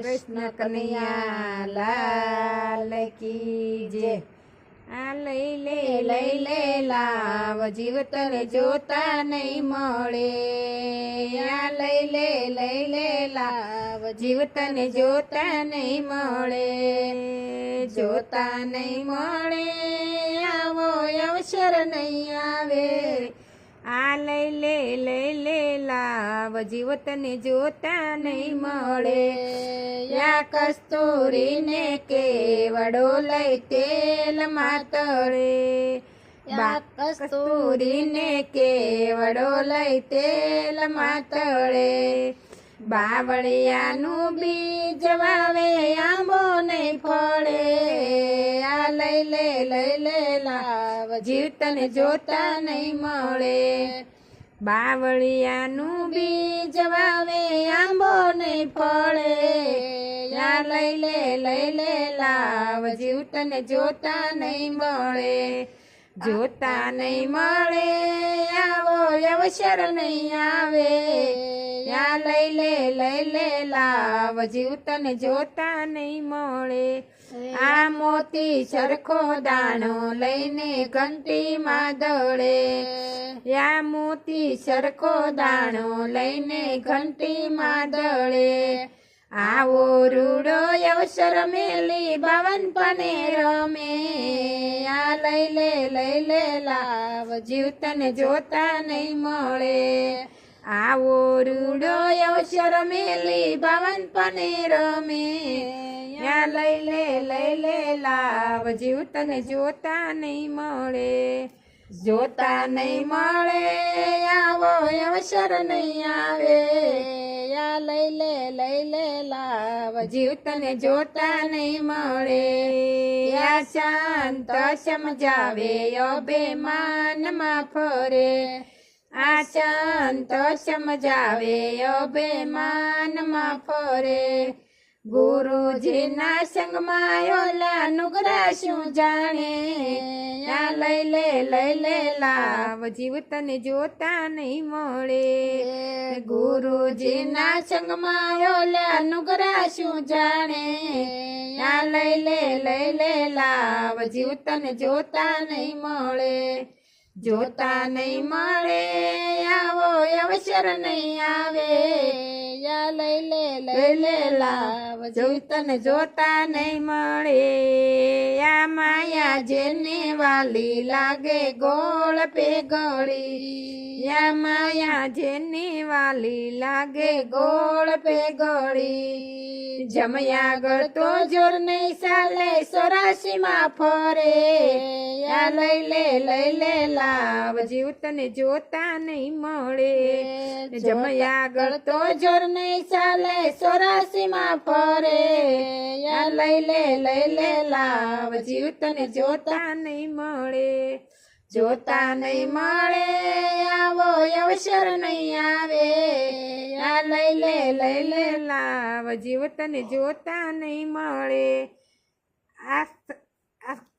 કૃષ્ણ કનૈયા લાલ કી જય। આ લઈ લે લાવ જીવ તને જોતા નહીં મળે। આ લઈ લે લાવ જીવ તને જોતા નહીં મળે। જોતા નહીં મળે આવો અવસર નહીં આવે। આ લઈ લે લાવ જીવ તને જોતા નહીં મળે। યા કસ્તુરીને કેવડો લઈ તેલ માતળે। બા કસ્તુરીને કેવડો લઈ તેલ માતળે। બાવળિયાનું બીજ વાવે આંબો નહીં ફળે। આ લઈ લે લાવ જીવ તને જોતા નહીં મળે। બાવળિયાનું બીજ વાવે આંબો નહીં ફળે। આ લઈ લે લાવ જીવ તને જોતા નહીં મળે। જોતા નહીં મળે આવો અવસર નહીં આવે। આ લઈ લે લાવ જીવ તને જોતા નહીં મળે। આ મોતી સરખો દાણો લઈને ઘંટીમાં દળે। આ મોતી સરખો દાણો લઈને ઘંટીમાં દળે। આવો રૂડો અવસર મેલી બાવન pane રમે। આ લઈ લે લાવ જીવ તને જોતા નહીં મળે। આવો રૂડો અવસર મેલી બાવન pane રમે। આ લઈ લે લાવ જીવ તને જોતા નહીં મળે। જોતા નહીં મળે આવો અવસર નહીં આવે। આ લઈ લે લાવ જીવ તને જોતા નહીં મળે। આ શાંત સમજાવે અભિમાનમાં ફરે। આ શાંત સમજાવે અભિમાનમાં ફરે। ગુરુજીના સંગમાં ઓલા નુગરા શું જાણે। આ લઈ લે લાવ જીવ તને જોતા નહીં મળે। ગુરુજીના સંગમાં ઓલા નુગરા શું જાણે। આ લઈ લે લાવ જીવ તને જોતા નહીં મળે। જોતા નહીં મળે આવો અવસર નહીં આવે। આ લઈ લે લાવ જીવ તને જોતા નહીં મળે। આ માયા જેને વાલી લાગે ગોળ પે ગળી। આ માયા જેને વાલી લાગે ગોળ પે ગળી। જમયા ગળ તો જોર નહીં ચાલે 84માં ફરે। આ લઈ લે લાવ જીવ તને જોતા નહીં મળે। જમયા ગળ તો જોર નહીં ચાલે 84માં ફરે। આ લઈ લે લાવ જીવ તને જોતા નહીં મળે। જોતા નહીં મળે આવો અવસર નહીં આવે। આ લઈ લે લાવ જીવ તને જોતા નહીં મળે। આ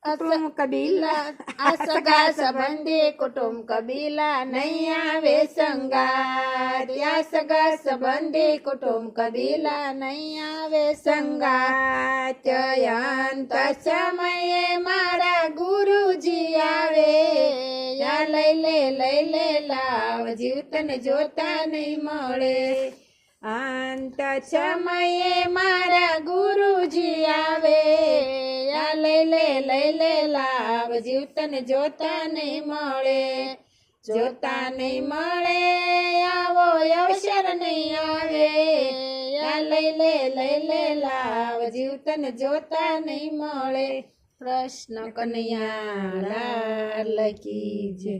કુટુંબ કબીલા આ સગા સંબંધી કુટુંબ કબીલા નહીં આવે સંગાત। આ સગા સંબંધી કુટુંબ કબીલા નહીં આવે સંગાત। અંત સમયે મારા ગુરુજી આવે। આ લઈ લે લાવ જીવ તને જોતા નહીં મળે। અંત સમયે મારા ગુરુજી આવે। આ લઈ લે લાવ જીવ તને જોતા નહીં મળે। જોતા નહીં મળે આવો અવસર નહીં આવે। આ લઈ લે લાવ જીવ તને જોતા નહીં મળે। કૃષ્ણ કનૈયા લાલ કી જય।